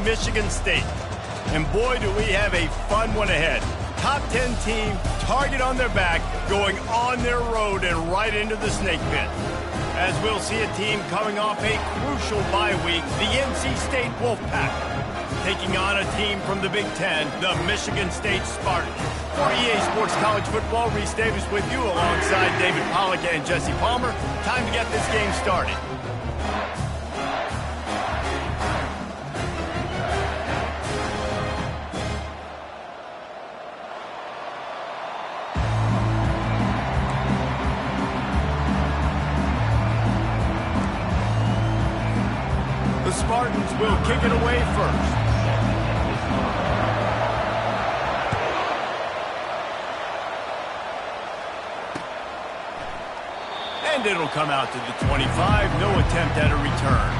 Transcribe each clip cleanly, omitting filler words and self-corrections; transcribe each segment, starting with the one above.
Michigan State. And boy, do we have a fun one ahead. Top 10 team, target on their back, going on their road and right into the snake pit. As we'll see a team coming off a crucial bye week, the NC State Wolfpack, taking on a team from the Big Ten, the Michigan State Spartans. For EA Sports College Football, Reese Davis with you alongside David Pollack and Jesse Palmer. Time to get this game started. The Spartans will kick it away first. And it'll come out to the 25. No attempt at a return.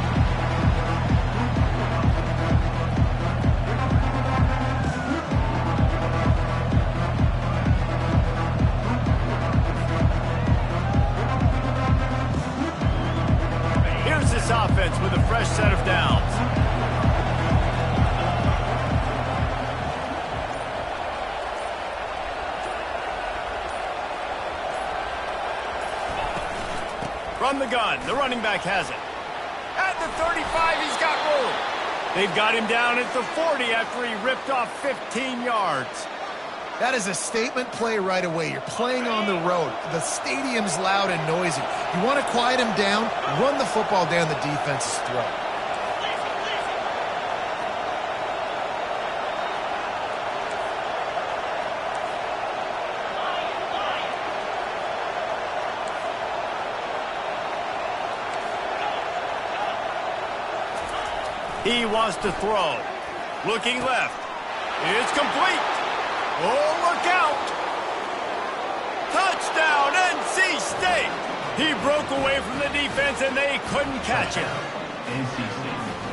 Here's this offense with a fresh set of downs. From the gun, the running back has it. At the 35, he's got room. They've got him down at the 40 after he ripped off 15 yards. That is a statement play right away. You're playing on the road. The stadium's loud and noisy. You want to quiet him down, run the football down the defense's throat. He wants to throw. Looking left. It's complete. Oh, look out. Touchdown, NC State. He broke away from the defense, and they couldn't catch him.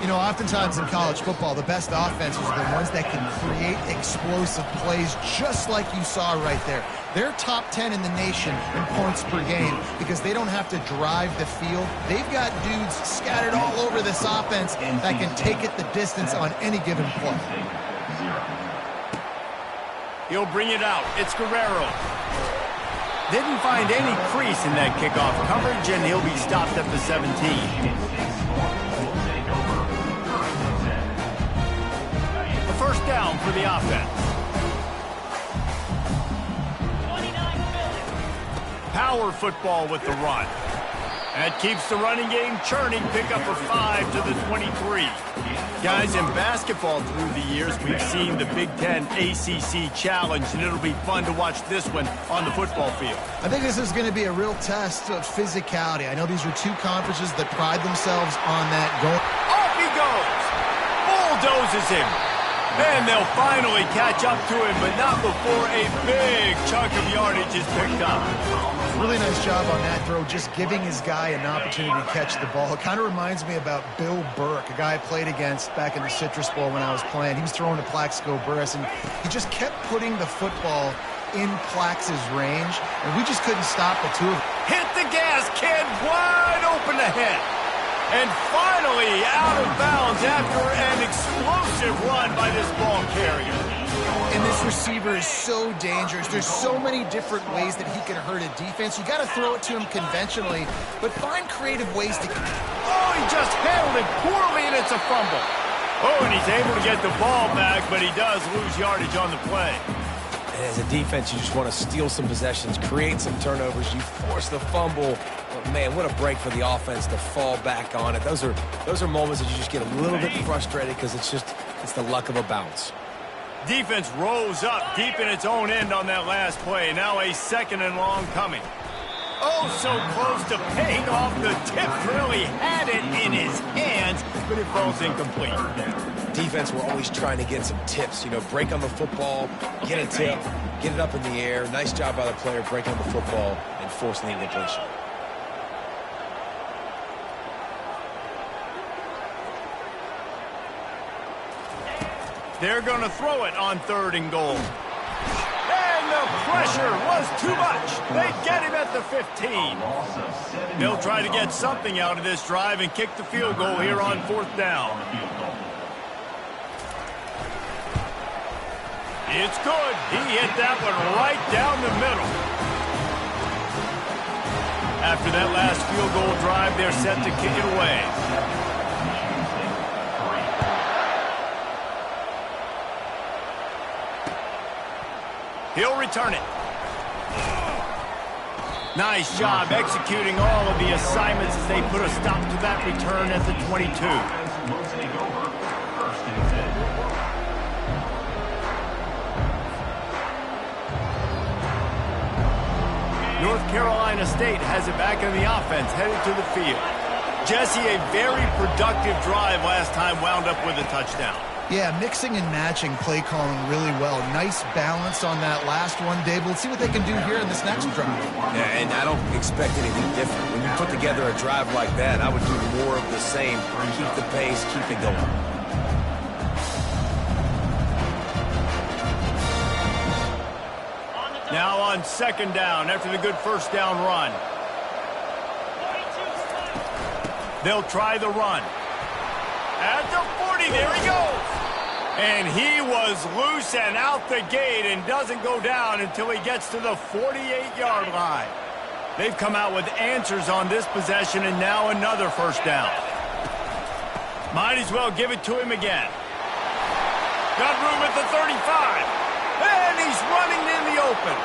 You know, oftentimes in college football, the best offenses are the ones that can create explosive plays just like you saw right there. They're top 10 in the nation in points per game because they don't have to drive the field. They've got dudes scattered all over this offense that can take it the distance on any given play. He'll bring it out. It's Guerrero. Didn't find any crease in that kickoff coverage, and he'll be stopped at the 17. First down for the offense. Power football with the run. That keeps the running game churning. Pick up a 5 to the 23. Guys, in basketball through the years, we've seen the Big Ten ACC Challenge, and it'll be fun to watch this one on the football field. I think this is going to be a real test of physicality. I know these are two conferences that pride themselves on that. Off he goes. Bulldozes him. And they'll finally catch up to him, but not before a big chunk of yardage is picked up. Really nice job on that throw, just giving his guy an opportunity to catch the ball. It kind of reminds me about Bill Burke, a guy I played against back in the Citrus Bowl when I was playing. He was throwing to Plaxico Burress, and he just kept putting the football in Plax's range, and we just couldn't stop the two of them. Hit the gas, kid, wide open ahead. And finally out of bounds after an explosive run by this ball carrier. And this receiver is so dangerous. There's so many different ways that he can hurt a defense. You got to throw it to him conventionally, but find creative ways to... Oh, he just handled it poorly, and it's a fumble. Oh, and he's able to get the ball back, but he does lose yardage on the play. As a defense, you just want to steal some possessions, create some turnovers. You force the fumble. But man, what a break for the offense to fall back on it. Those are moments that you just get a little bit frustrated because it's the luck of a bounce. Defense rose up deep in its own end on that last play. Now a 2nd and long coming. Oh, so close to paying off. The tip really had it in his hands, but it falls incomplete. Defense, we're always trying to get some tips. You know, break on the football, get a tip, get it up in the air. Nice job by the player breaking on the football and forcing the incompletion. They're going to throw it on 3rd and goal. And the pressure was too much. They get him at the 15. They'll try to get something out of this drive and kick the field goal here on 4th down. It's good. He hit that one right down the middle. After that last field goal drive, they're set to kick it away. He'll return it. Nice job executing all of the assignments as they put a stop to that return at the 22. North Carolina State has it back in the offense, headed to the field. Jesse, a very productive drive last time, wound up with a touchdown. Yeah, mixing and matching play calling really well. Nice balance on that last one, Dave. Let's see what they can do here in this next drive. Yeah, and I don't expect anything different. When you put together a drive like that, I would do more of the same. Keep the pace, keep it going. Now on second down after the good first down run. They'll try the run. At the 40, there he goes. And he was loose and out the gate and doesn't go down until he gets to the 48-yard line. They've come out with answers on this possession and now another first down. Might as well give it to him again. Got room at the 35. And he's running in the open.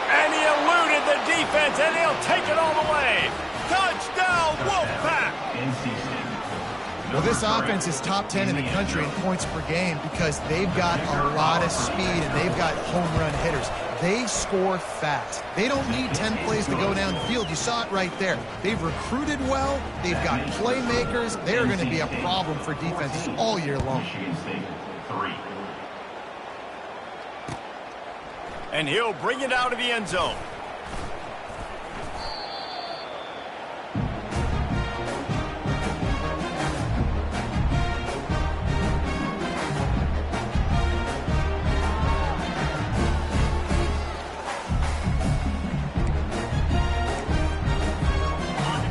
And he eluded the defense, and he'll take it all the way. Touchdown, Wolfpack! Well, this offense is top 10 in the country in points per game because they've got a lot of speed and they've got home run hitters. They score fast. They don't need 10 plays to go down the field. You saw it right there. They've recruited well. They've got playmakers. They're going to be a problem for defenses all year long. And he'll bring it out of the end zone.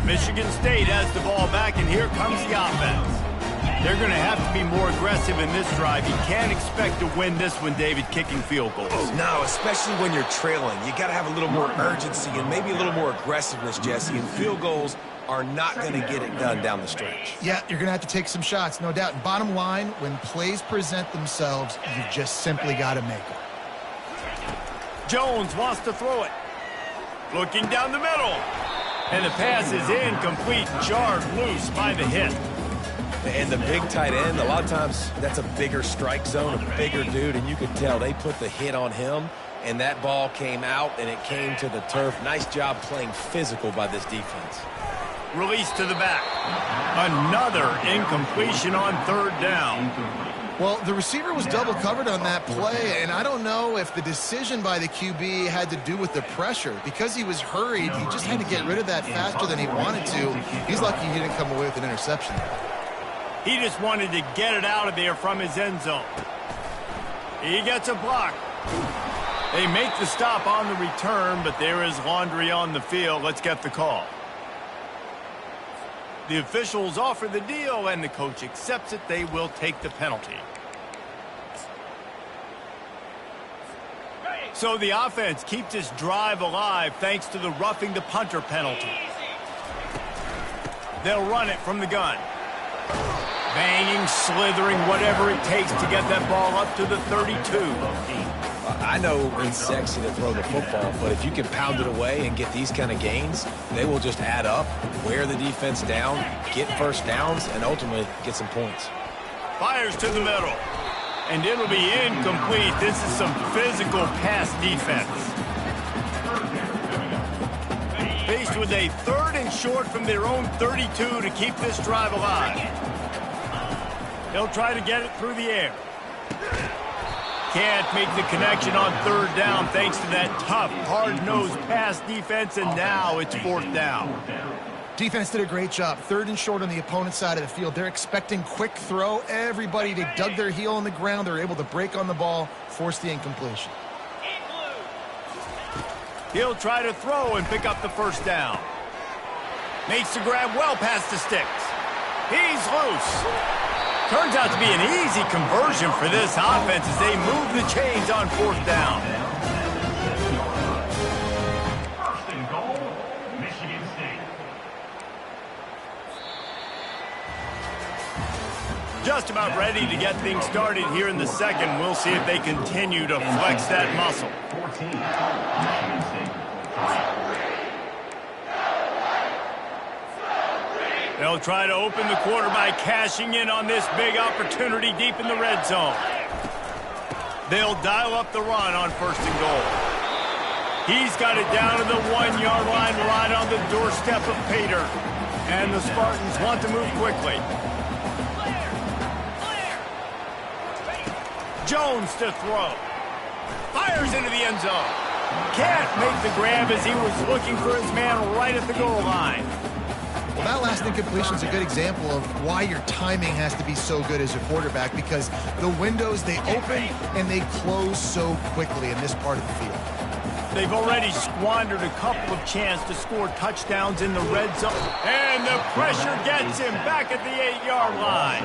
Michigan State has the ball back, and here comes the offense. They're going to have to be more aggressive in this drive. You can't expect to win this one, David, kicking field goals. No, especially when you're trailing. You got to have a little more urgency and maybe a little more aggressiveness, Jesse. And field goals are not going to get it done down the stretch. Yeah, you're going to have to take some shots, no doubt. And bottom line, when plays present themselves, you just simply got to make them. Jones wants to throw it. Looking down the middle. And the pass is incomplete, jarred loose by the hit. And the big tight end, a lot of times that's a bigger strike zone, a bigger dude, and you could tell they put the hit on him, and that ball came out, and it came to the turf. Nice job playing physical by this defense. Release to the back. Another incompletion on third down. Well, the receiver was double covered on that play, and I don't know if the decision by the QB had to do with the pressure. Because he was hurried, he just had to get rid of that faster than he wanted to. He's lucky he didn't come away with an interception. He just wanted to get it out of there from his end zone. He gets a block. They make the stop on the return, but there is laundry on the field. Let's get the call. The officials offer the deal, and the coach accepts it. They will take the penalty. So the offense keeps this drive alive thanks to the roughing the punter penalty. They'll run it from the gun. Banging, slithering, whatever it takes to get that ball up to the 32. I know it's sexy to throw the football, but if you can pound it away and get these kind of gains, they will just add up, wear the defense down, get first downs, and ultimately get some points. Fires to the middle. And it'll be incomplete. This is some physical pass defense. Faced with a 3rd and short from their own 32 to keep this drive alive. They'll try to get it through the air. Can't make the connection on 3rd down thanks to that tough, hard-nosed pass defense, and now it's 4th down. Defense did a great job. 3rd and short on the opponent's side of the field. They're expecting quick throw. Everybody, they dug their heel on the ground. They're able to break on the ball, force the incompletion. He'll try to throw and pick up the first down. Makes the grab well past the sticks. He's loose. Turns out to be an easy conversion for this offense as they move the chains on 4th down. First and goal, Michigan State. Just about ready to get things started here in the second. We'll see if they continue to flex that muscle. 14, Michigan State. They'll try to open the quarter by cashing in on this big opportunity deep in the red zone. They'll dial up the run on 1st and goal. He's got it down to the 1-yard line right on the doorstep of Pater. And the Spartans want to move quickly. Jones to throw. Fires into the end zone. Can't make the grab as he was looking for his man right at the goal line. Well, that last incompletion is a good example of why your timing has to be so good as a quarterback, because the windows, they open and they close so quickly in this part of the field. They've already squandered a couple of chances to score touchdowns in the red zone. And the pressure gets him back at the 8-yard line.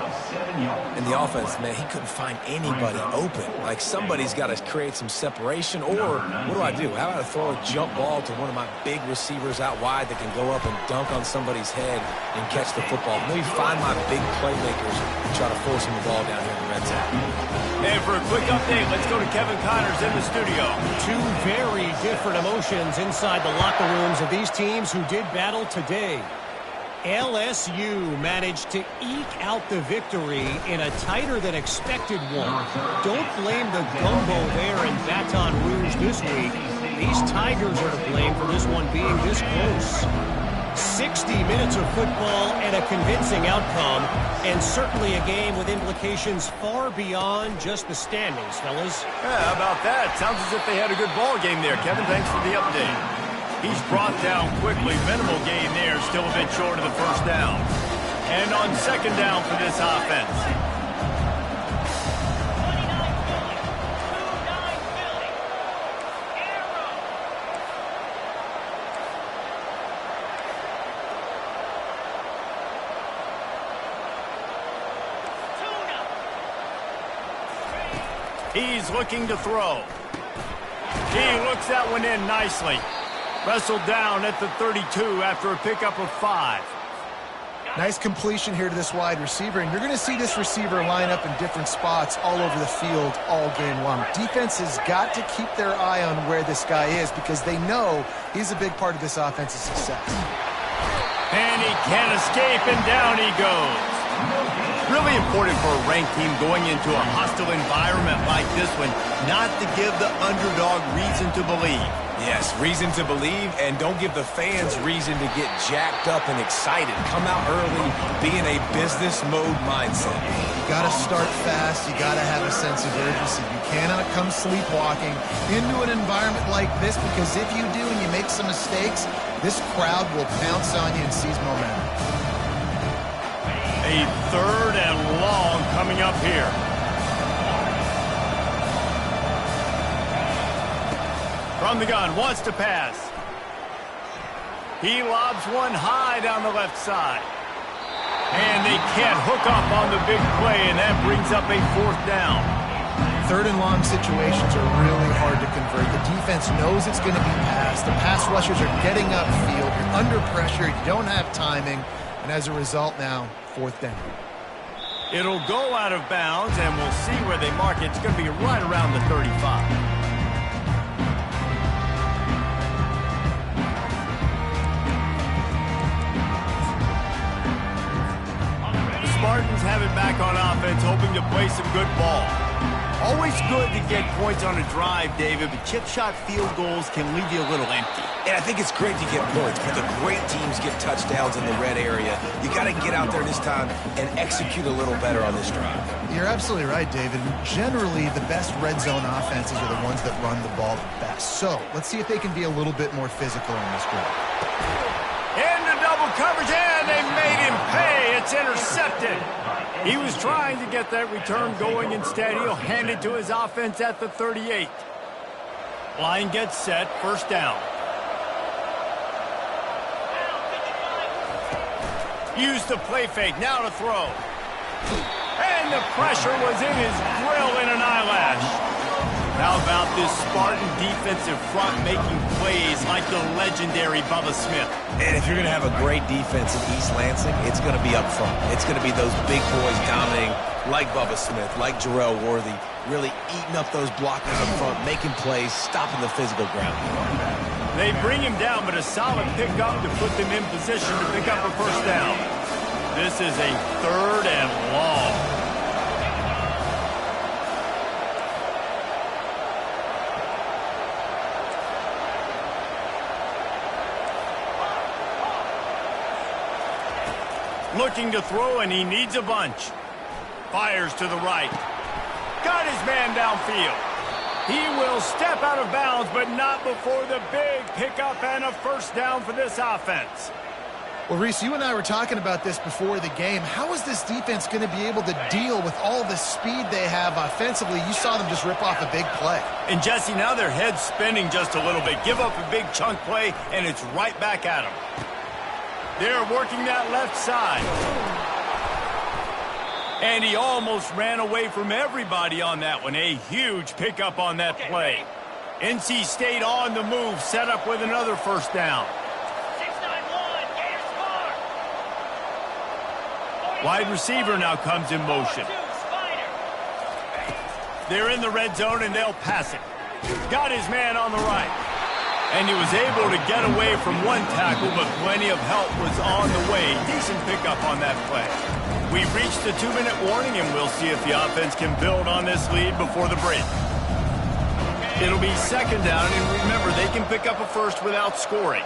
And the offense, man, he couldn't find anybody open. Like, somebody's got to create some separation. Or what do? How about I throw a jump ball to one of my big receivers out wide that can go up and dunk on somebody's head and catch the football? Maybe find my big playmakers and try to force them the ball down here in the red zone. And for a quick update, let's go to Kevin Connors in the studio. Two very different emotions inside the locker rooms of these teams who did battle today. LSU managed to eke out the victory in a tighter than expected one. Don't blame the gumbo there in Baton Rouge this week. These Tigers are to blame for this one being this close. 60 minutes of football and a convincing outcome, and certainly a game with implications far beyond just the standings, fellas. Yeah, how about that? Sounds as if they had a good ball game there. Kevin, thanks for the update. He's brought down quickly. Minimal gain there, still a bit short of the 1st down. And on 2nd down for this offense. He's looking to throw. He looks that one in nicely. Wrestled down at the 32 after a pickup of 5. Nice completion here to this wide receiver, and you're going to see this receiver line up in different spots all over the field all game long. Defense has got to keep their eye on where this guy is because they know he's a big part of this offense's success. And he can't escape, and down he goes. Really important for a ranked team going into a hostile environment like this one not to give the underdog reason to believe. Yes, reason to believe, and don't give the fans reason to get jacked up and excited. Come out early, be in a business mode mindset. You got to start fast. You got to have a sense of urgency. You cannot come sleepwalking into an environment like this, because if you do and you make some mistakes, this crowd will pounce on you and seize momentum. A 3rd and long coming up here. From the gun, wants to pass. He lobs one high down the left side. And they can't hook up on the big play, and that brings up a 4th down. 3rd and long situations are really hard to convert. The defense knows it's going to be passed. The pass rushers are getting upfield. You're under pressure. You don't have timing. And as a result now, 4th down. It'll go out of bounds, and we'll see where they mark it. It's going to be right around the 35. Spartans have it back on offense, hoping to play some good ball. Always good to get points on a drive, David, but chip shot field goals can leave you a little empty. And I think it's great to get points, but the great teams get touchdowns in the red area. You got to get out there this time and execute a little better on this drive. You're absolutely right, David. Generally, the best red zone offenses are the ones that run the ball the best. So let's see if they can be a little bit more physical on this drive. Into double coverage, and they made him pay. It's intercepted. He was trying to get that return going. Instead, he'll hand it to his offense at the 38. Line gets set, 1st down. Use the play fake, now to throw. And the pressure was in his grill in an eyelash. How about this Spartan defensive front making plays like the legendary Bubba Smith? And if you're going to have a great defense in East Lansing, it's going to be up front. It's going to be those big boys dominating like Bubba Smith, like Jarrell Worthy, really eating up those blockers up front, making plays, stopping the physical ground. They bring him down, but a solid pickup to put them in position to pick up a first down. This is a 3rd and long. Looking to throw, and he needs a bunch. Fires to the right. Got his man downfield. He will step out of bounds, but not before the big pickup and a first down for this offense. Well, Reese, you and I were talking about this before the game. How is this defense going to be able to deal with all the speed they have offensively? You saw them just rip off a big play. And, Jesse, now their head's spinning just a little bit. Give up a big chunk play, and it's right back at them. They're working that left side. And he almost ran away from everybody on that one. A huge pickup on that play. NC State on the move, set up with another first down. 691, Gator score. Wide receiver now comes in motion. They're in the red zone, and they'll pass it. Got his man on the right. And he was able to get away from one tackle, but plenty of help was on the way. Decent pickup on that play. We've reached the 2-minute warning, and we'll see if the offense can build on this lead before the break. It'll be 2nd down, and remember, they can pick up a first without scoring.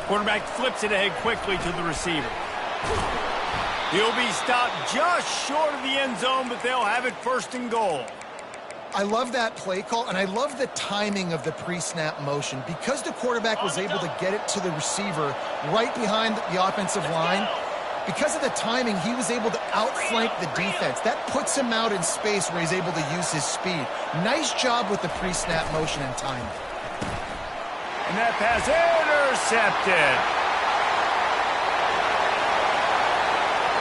Quarterback flips it ahead quickly to the receiver. He'll be stopped just short of the end zone, but they'll have it 1st and goal. I love that play call, and I love the timing of the pre-snap motion. Because the quarterback was able to get it to the receiver right behind the offensive line, because of the timing, he was able to outflank the defense. That puts him out in space where he's able to use his speed. Nice job with the pre-snap motion and timing. And that pass intercepted.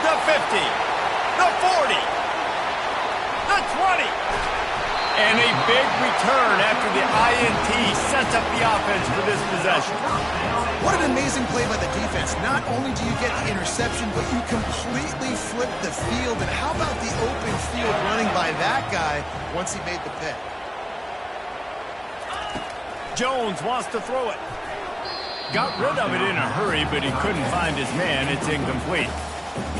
The 50, the 40, the 20. And a big return after the INT sets up the offense for this possession. What an amazing play by the defense. Not only do you get the interception, but you completely flip the field. And how about the open field running by that guy once he made the pick? Jones wants to throw it. Got rid of it in a hurry, but he couldn't find his man. It's incomplete.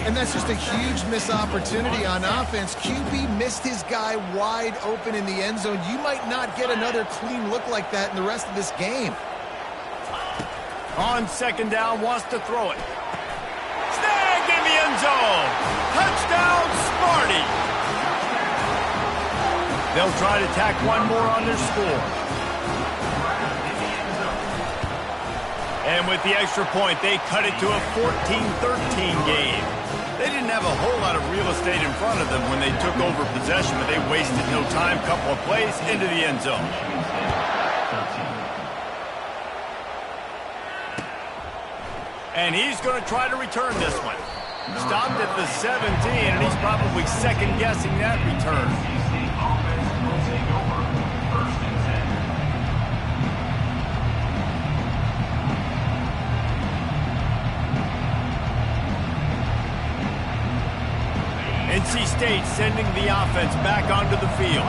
And that's just a huge missed opportunity on offense. QB missed his guy wide open in the end zone. You might not get another clean look like that in the rest of this game. On 2nd down, wants to throw it. Snagged in the end zone. Touchdown, Sparty. They'll try to tack one more on their score. And with the extra point, they cut it to a 14-13 game. They didn't have a whole lot of real estate in front of them when they took over possession, but they wasted no time. Couple of plays into the end zone. And he's going to try to return this one. Stopped at the 17, and he's probably second-guessing that return. NC State sending the offense back onto the field.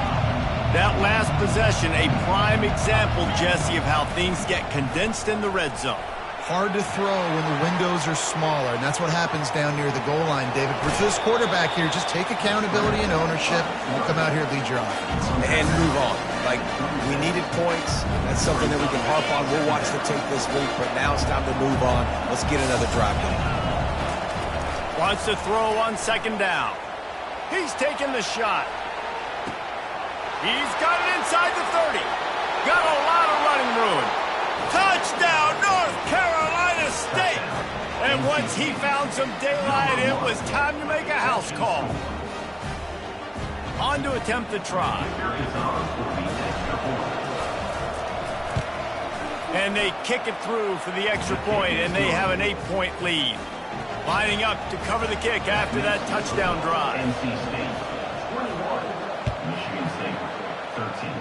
That last possession, a prime example, Jesse, of how things get condensed in the red zone. Hard to throw when the windows are smaller, and that's what happens down near the goal line, David. For this quarterback here, just take accountability and ownership and come out here and lead your offense. And move on. Like, we needed points. That's something that we can harp on. We'll watch the tape this week, but now it's time to move on. Let's get another drive going. Wants to throw on 2nd down. He's taking the shot. He's got it inside the 30. Got a lot of running room. Touchdown, North Carolina State. And once he found some daylight, it was time to make a house call. On to attempt the try. And they kick it through for the extra point, and they have an 8-point lead. Lining up to cover the kick after that touchdown drive. NC State 21, Michigan State 13.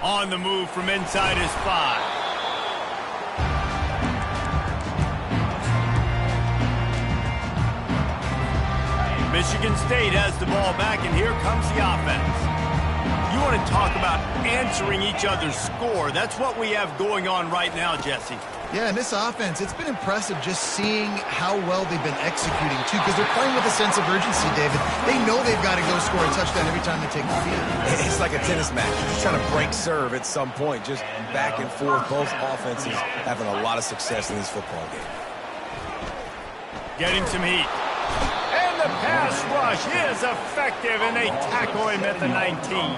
On the move from inside his 5. Michigan State has the ball back, and here comes the offense. You want to talk about answering each other's score. That's what we have going on right now, Jesse. Yeah, and this offense, it's been impressive just seeing how well they've been executing, too, because they're playing with a sense of urgency, David. They know they've got to go score a touchdown every time they take the field. It's like a tennis match. You're just trying to break serve at some point, just back and forth. Both offenses having a lot of success in this football game. Getting some heat. And the pass rush is effective, and they tackle him at the 19.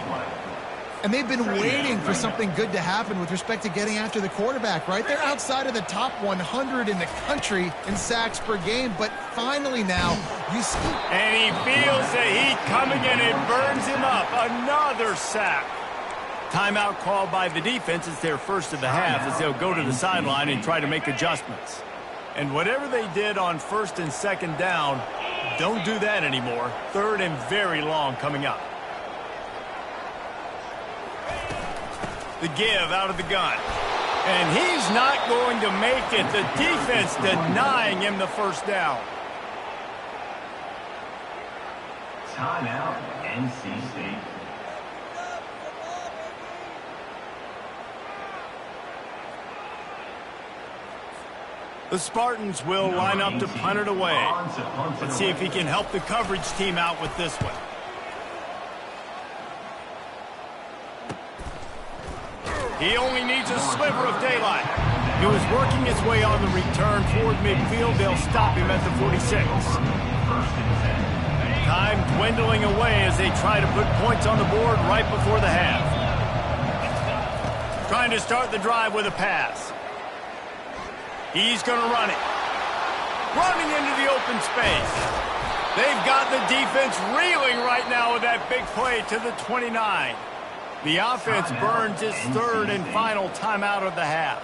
And they've been waiting for something good to happen with respect to getting after the quarterback, right? They're outside of the top 100 in the country in sacks per game, but finally now, you see... And he feels the heat coming, and it burns him up. Another sack. Timeout called by the defense. It's their first of the half as they'll go to the sideline and try to make adjustments. And whatever they did on first and second down, don't do that anymore. Third and very long coming up. The give out of the gun. And he's not going to make it. The defense denying him the first down. Timeout, NC State. The Spartans will line up to punt it away. Let's see if he can help the coverage team out with this one. He only needs a sliver of daylight. He was working his way on the return toward midfield. They'll stop him at the 46. Time dwindling away as they try to put points on the board right before the half. Trying to start the drive with a pass. He's going to run it. Running into the open space. They've got the defense reeling right now with that big play to the 29. The offense burns its third and final timeout of the half.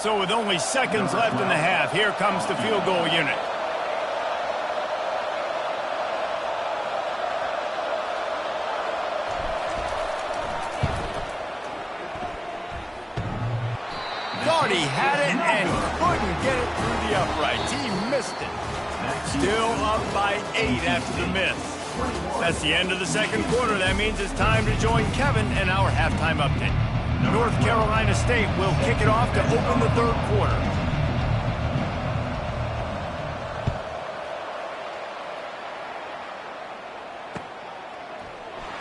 So with only seconds left in the half, here comes the field goal unit. Thought he had it and couldn't get it through the uprights. He missed it. Still up by 8 after the miss. That's the end of the second quarter. That means it's time to join Kevin in our halftime update. North Carolina State will kick it off to open the third quarter.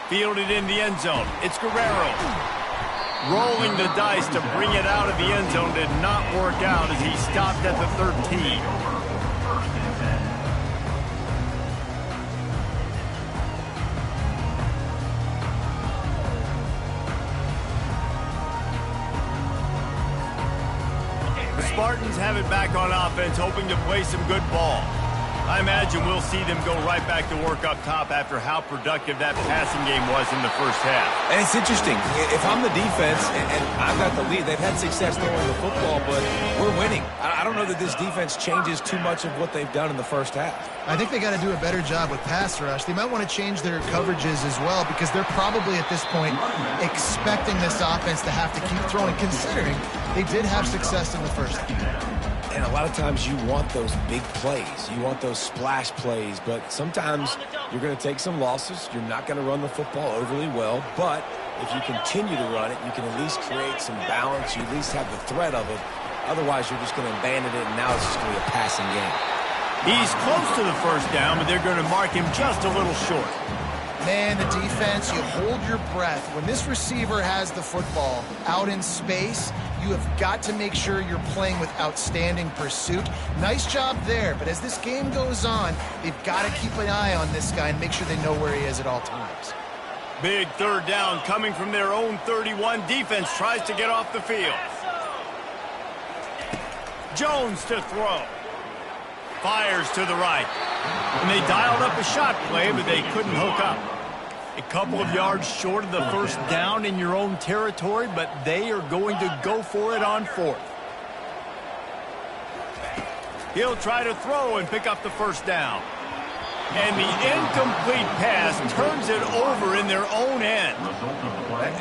Fielded in the end zone. It's Guerrero. Rolling the dice to bring it out of the end zone did not work out as he stopped at the 13. Spartans have it back on offense, hoping to play some good ball. I imagine we'll see them go right back to work up top after how productive that passing game was in the first half. And it's interesting. If I'm the defense and I've got the lead, they've had success throwing the football, but we're winning. I don't know that this defense changes too much of what they've done in the first half. I think they got to do a better job with pass rush. They might want to change their coverages as well because they're probably at this point expecting this offense to have to keep throwing, considering they did have success in the first half. And a lot of times you want those big plays. You want those splash plays. But sometimes you're going to take some losses. You're not going to run the football overly well. But if you continue to run it, you can at least create some balance. You at least have the threat of it. Otherwise, you're just going to abandon it, and now it's just going to be a passing game. He's close to the first down, but they're going to mark him just a little short. Man, the defense, you hold your breath. When this receiver has the football out in space, you have got to make sure you're playing with outstanding pursuit. Nice job there, but as this game goes on, they've got to keep an eye on this guy and make sure they know where he is at all times. Big third down coming from their own 31. Defense tries to get off the field. Jones to throw. Fires to the right. And they dialed up a shot play, but they couldn't hook up. A couple of yards short of the first down in your own territory, but they are going to go for it on fourth. He'll try to throw and pick up the first down. And the incomplete pass turns it over in their own end.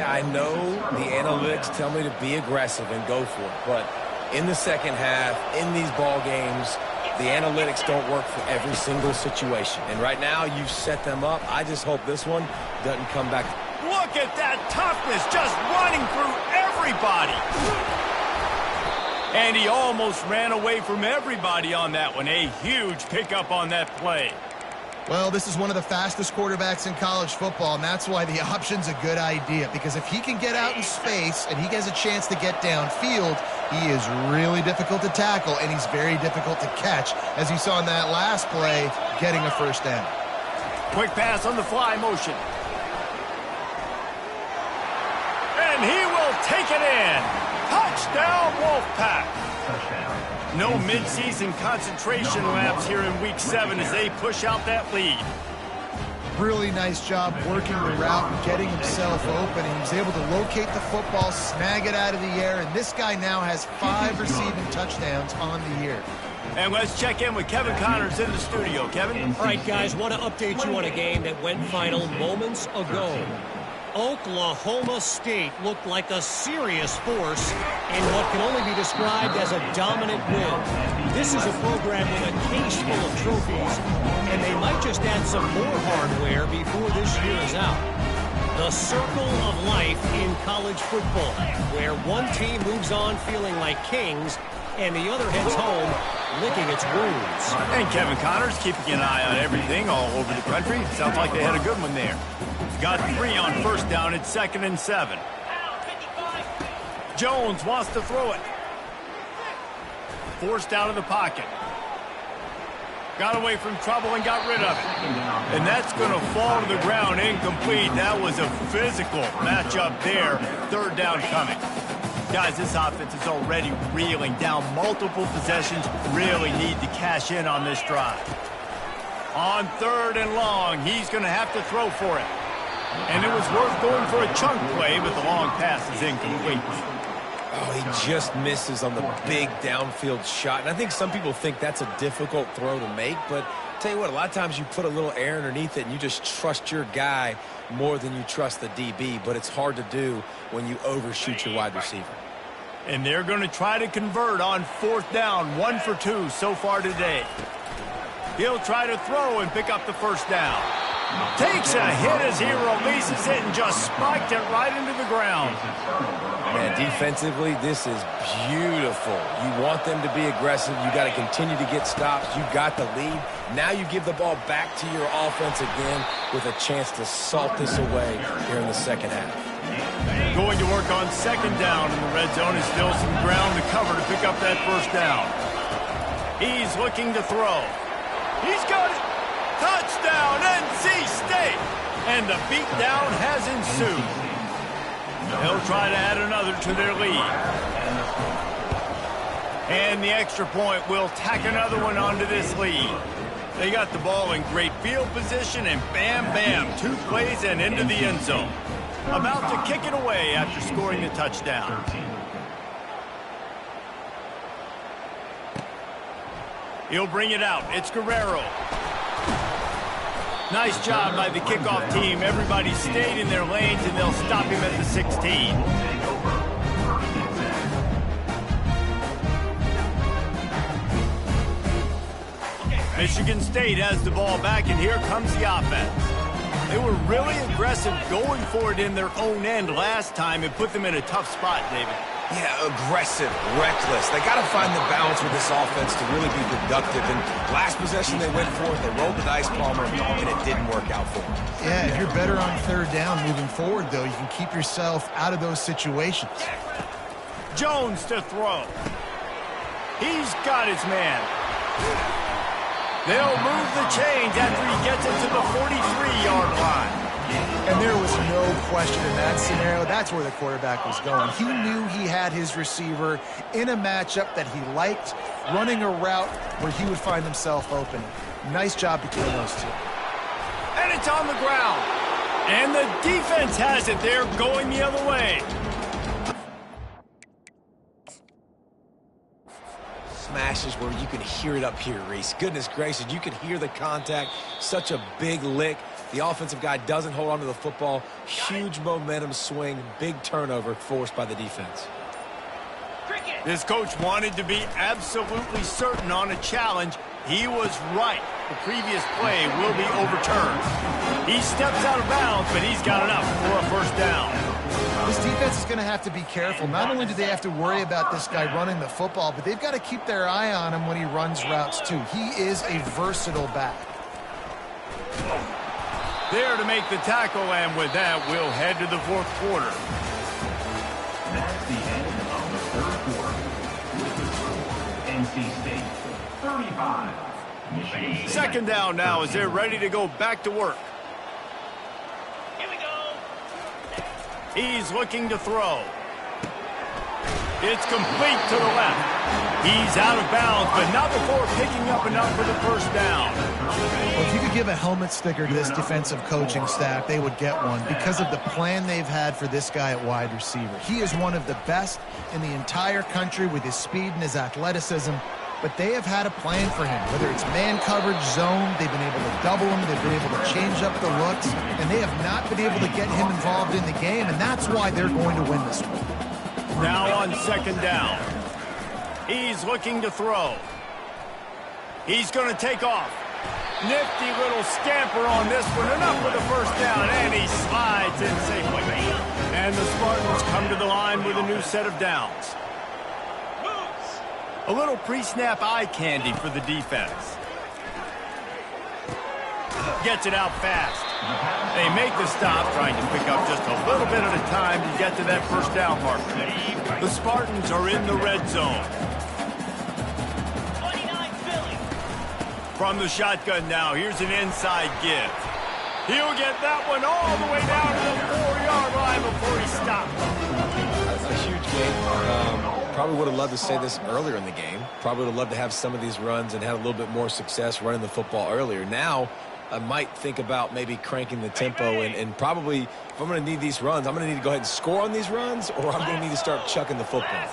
I know the analytics tell me to be aggressive and go for it, but in the second half, in these ball games, the analytics don't work for every single situation. And right now, you've set them up. I just hope this one doesn't come back. Look at that toughness, just running through everybody. And he almost ran away from everybody on that one. A huge pickup on that play. Well, this is one of the fastest quarterbacks in college football, and that's why the option's a good idea. Because if he can get out in space and he has a chance to get downfield, he is really difficult to tackle, and he's very difficult to catch, as you saw in that last play, getting a first down. Quick pass on the fly motion. And he will take it in. Touchdown, Wolfpack. No midseason concentration laps here in Week 7 as they push out that lead. Really nice job working the route and getting himself open. He was able to locate the football, snag it out of the air, and this guy now has 5 receiving touchdowns on the year. And let's check in with Kevin Connors in the studio. Kevin? All right, guys, want to update you on a game that went final moments ago. Oklahoma State looked like a serious force in what can only be described as a dominant win. This is a program with a case full of trophies, and they might just add some more hardware before this year is out. The circle of life in college football, where one team moves on feeling like kings and the other heads home licking its wounds. And Kevin Connors keeping an eye on everything all over the country. Sounds like they had a good one there. Got 3 on first down. It's 2nd and 7. Jones wants to throw it. Forced out of the pocket. Got away from trouble and got rid of it. And that's going to fall to the ground incomplete. That was a physical matchup there. 3rd down coming. Guys, this offense is already reeling down multiple possessions. Really need to cash in on this drive. On 3rd and long, he's going to have to throw for it. And it was worth going for a chunk play, but the long pass is incomplete. Oh, he just misses on the big downfield shot. And I think some people think that's a difficult throw to make, but I'll tell you what, a lot of times you put a little air underneath it and you just trust your guy more than you trust the DB, but it's hard to do when you overshoot your wide receiver. And they're going to try to convert on 4th down, 1 for 2 so far today. He'll try to throw and pick up the first down. Takes a hit as he releases it and just spiked it right into the ground. Man, defensively, this is beautiful. You want them to be aggressive. You got to continue to get stops. You got the lead. Now you give the ball back to your offense again with a chance to salt this away here in the second half. Going to work on 2nd down in the red zone. Is still some ground to cover to pick up that first down. He's looking to throw. He's got it. Touchdown, NC State! And the beatdown has ensued. They'll try to add another to their lead. And the extra point will tack another one onto this lead. They got the ball in great field position, and bam, bam, 2 plays and into the end zone. About to kick it away after scoring the touchdown. He'll bring it out. It's Guerrero. Nice job by the kickoff team. Everybody stayed in their lanes, and they'll stop him at the 16. Michigan State has the ball back, and here comes the offense. They were really aggressive going for it in their own end last time and put them in a tough spot, David. Yeah, aggressive, reckless. They got to find the balance with this offense to really be productive. And last possession they went for it, they rolled the dice, Palmer, and it didn't work out for them. Yeah, if you're better on 3rd down moving forward, though, you can keep yourself out of those situations. Jones to throw. He's got his man. They'll move the chains after he gets it to the 43-yard line. And there was no question in that scenario. That's where the quarterback was going. He knew he had his receiver in a matchup that he liked, running a route where he would find himself open. Nice job between those two. And it's on the ground. And the defense has it. They're going the other way. smashes where you can hear it up here, Reese. Goodness gracious, you can hear the contact. Such a big lick. The offensive guy doesn't hold on to the football. Huge momentum swing, big turnover forced by the defense. This coach wanted to be absolutely certain on a challenge. He was right. The previous play will be overturned. He steps out of bounds, but he's got enough for a first down. This defense is going to have to be careful. Not only do they have to worry about this guy running the football, but they've got to keep their eye on him when he runs routes too. He is a versatile back. There to make the tackle, and with that, we'll head to the fourth quarter. That's the end of the third quarter. NC State 35. Michigan State. Second down now as they're ready to go back to work. Here we go. He's looking to throw. It's complete to the left. He's out of bounds, but not before picking up enough for the first down. Well, if you could give a helmet sticker to this defensive coaching staff, they would get one because of the plan they've had for this guy at wide receiver. He is one of the best in the entire country with his speed and his athleticism, but they have had a plan for him. Whether it's man coverage, zone, they've been able to double him, they've been able to change up the looks, and they have not been able to get him involved in the game, and that's why they're going to win this one. Now on second down. He's looking to throw. He's going to take off. Nifty little scamper on this one. Enough for the first down, and he slides in safely. And the Spartans come to the line with a new set of downs. A little pre-snap eye candy for the defense. Gets it out fast. They make the stop, trying to pick up just a little bit at a time to get to that first down marker. The Spartans are in the red zone. 29 Philly. From the shotgun now, here's an inside give. He'll get that one all the way down to the 4-yard line before he stops. That's a huge game. Probably would have loved to say this earlier in the game. Probably would have loved to have some of these runs and had a little bit more success running the football earlier. Now, I might think about maybe cranking the tempo and probably, if I'm going to need these runs, I'm going to need to go ahead and score on these runs, or I'm going to need to start chucking the football.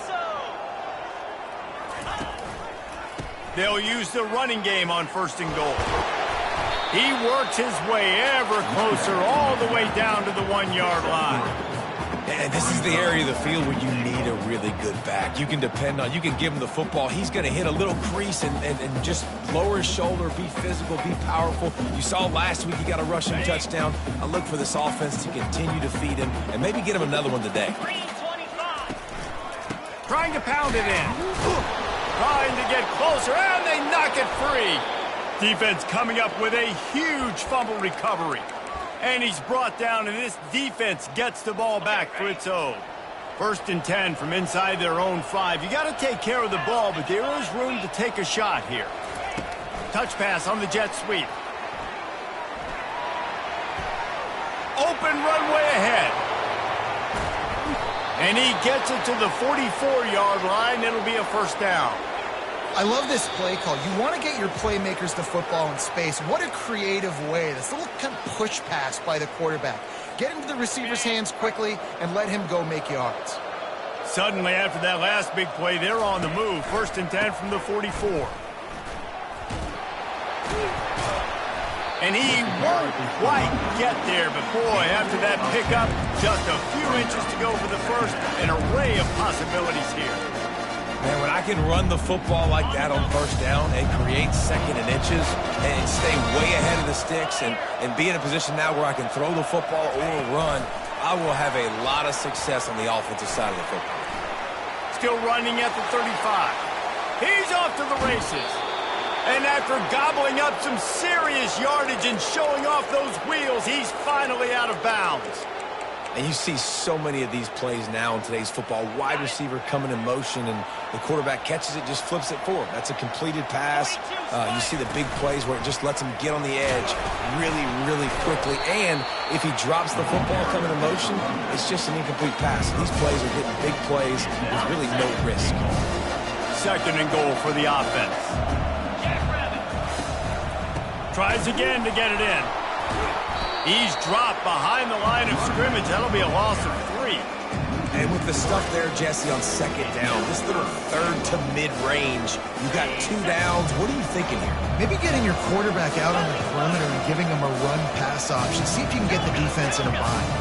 They'll use the running game on first and goal. He works his way ever closer all the way down to the 1-yard line. And this is the area of the field where you need a really good back. You can depend on, you can give him the football. He's going to hit a little crease and just lower his shoulder, be physical, be powerful. You saw last week he got a rushing touchdown. I look for this offense to continue to feed him and maybe get him another one today. 325. Trying to pound it in. Trying to get closer, and they knock it free. Defense coming up with a huge fumble recovery. And he's brought down, and this defense gets the ball back for its own. First and 10 from inside their own 5. You got to take care of the ball, but there is room to take a shot here. Touch pass on the jet sweep. Open runway ahead. And he gets it to the 44-yard line. It'll be a first down. I love this play call. You want to get your playmakers to football in space. What a creative way. This little kind of push pass by the quarterback. Get into the receiver's hands quickly and let him go make yards. Suddenly, after that last big play, they're on the move. First and 10 from the 44. And he won't quite get there, but boy, after that pickup, just a few inches to go for the first. An array of possibilities here. Man, when I can run the football like that on first down and create second and inches and stay way ahead of the sticks and be in a position now where I can throw the football or run, I will have a lot of success on the offensive side of the football. Still running at the 35. He's off to the races. And after gobbling up some serious yardage and showing off those wheels, he's finally out of bounds. And you see so many of these plays now in today's football. Wide receiver coming in motion, and the quarterback catches it, just flips it forward. That's a completed pass. You see the big plays where it just lets him get on the edge really, really quickly. And if he drops the football coming in motion, it's just an incomplete pass. These plays are getting big plays with really no risk. Second and goal for the offense. Tries again to get it in. He's dropped behind the line of scrimmage. That'll be a loss of 3. And And with the stuff there, Jesse, on second down, this little third to mid-range, you got 2 downs. What are you thinking here? Maybe getting your quarterback out on the perimeter and giving him a run-pass option. See if you can get the defense in a bind.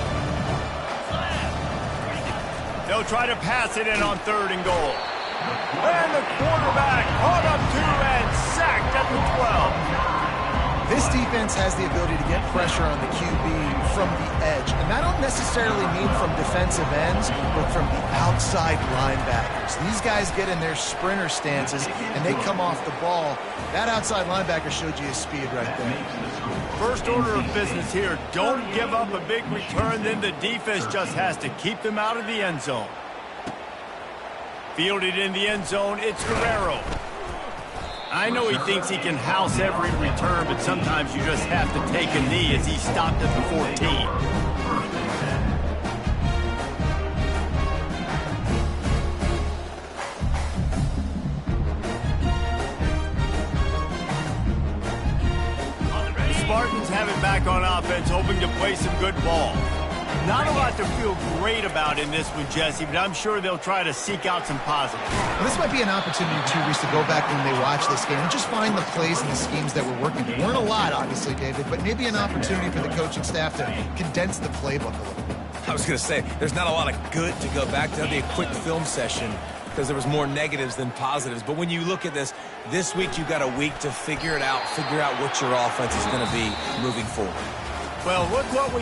They'll try to pass it in on 3rd and goal. And the quarterback caught up to and sacked at the 12. This defense has the ability to get pressure on the QB from the edge. And I don't necessarily mean from defensive ends, but from the outside linebackers. These guys get in their sprinter stances, and they come off the ball. That outside linebacker showed you his speed right there. First order of business here. Don't give up a big return, then the defense just has to keep them out of the end zone. Fielded in the end zone, it's Guerrero. I know he thinks he can house every return, but sometimes you just have to take a knee as he stopped at the 14. The Spartans have it back on offense, hoping to play some good ball. Not a lot to feel great about in this one, Jesse, but I'm sure they'll try to seek out some positives. Well, this might be an opportunity, too, Reese, to go back when they watch this game and just find the plays and the schemes that were working. There weren't a lot, obviously, David, but maybe an opportunity for the coaching staff to condense the playbook a little bit. I was going to say, there's not a lot of good to go back to. That'd be a quick film session because there was more negatives than positives. But when you look at this week you've got a week to figure it out, figure out what your offense is going to be moving forward. Well, look what we